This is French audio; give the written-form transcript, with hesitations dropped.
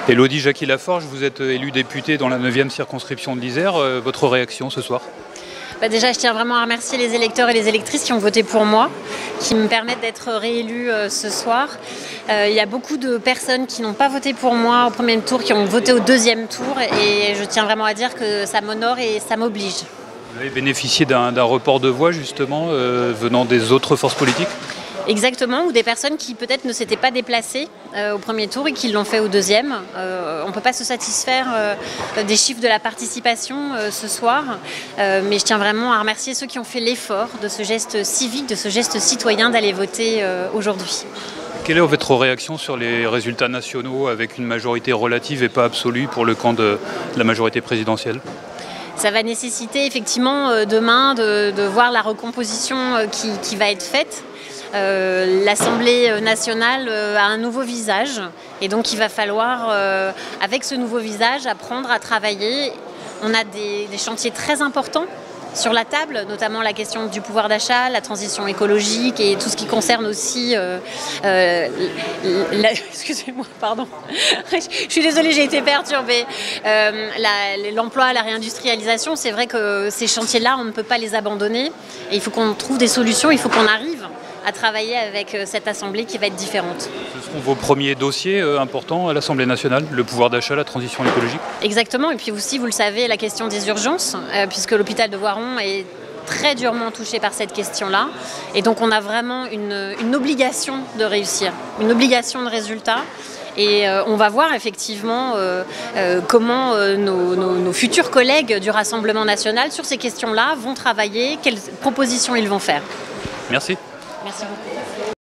Élodie Jacqui-Laforge, vous êtes élue députée dans la 9e circonscription de l'Isère. Votre réaction ce soir? Déjà, je tiens vraiment à remercier les électeurs et les électrices qui ont voté pour moi, qui me permettent d'être réélue ce soir. Il y a beaucoup de personnes qui n'ont pas voté pour moi au premier tour, qui ont voté au deuxième tour, et je tiens vraiment à dire que ça m'honore et ça m'oblige. Vous avez bénéficié d'un report de voix justement venant des autres forces politiques? Exactement, ou des personnes qui peut-être ne s'étaient pas déplacées au premier tour et qui l'ont fait au deuxième. On ne peut pas se satisfaire des chiffres de la participation ce soir, mais je tiens vraiment à remercier ceux qui ont fait l'effort de ce geste civique, de ce geste citoyen d'aller voter aujourd'hui. Quelle est votre réaction sur les résultats nationaux avec une majorité relative et pas absolue pour le camp de la majorité présidentielle? Ça va nécessiter effectivement demain de voir la recomposition qui va être faite. L'Assemblée nationale a un nouveau visage et donc il va falloir, avec ce nouveau visage, apprendre à travailler. On a des chantiers très importants sur la table, notamment la question du pouvoir d'achat, la transition écologique et tout ce qui concerne aussi... excusez-moi, pardon. Je suis désolée, j'ai été perturbée. L'emploi, la réindustrialisation, c'est vrai que ces chantiers-là, on ne peut pas les abandonner. Et il faut qu'on trouve des solutions, il faut qu'on arrive à travailler avec cette Assemblée qui va être différente. Ce seront vos premiers dossiers importants à l'Assemblée nationale, le pouvoir d'achat, la transition écologique? Exactement, et puis aussi, vous le savez, la question des urgences, puisque l'hôpital de Voiron est très durement touché par cette question-là. Et donc on a vraiment une obligation de réussir, une obligation de résultat. Et on va voir effectivement comment nos futurs collègues du Rassemblement national sur ces questions-là vont travailler, quelles propositions ils vont faire. Merci. Merci beaucoup.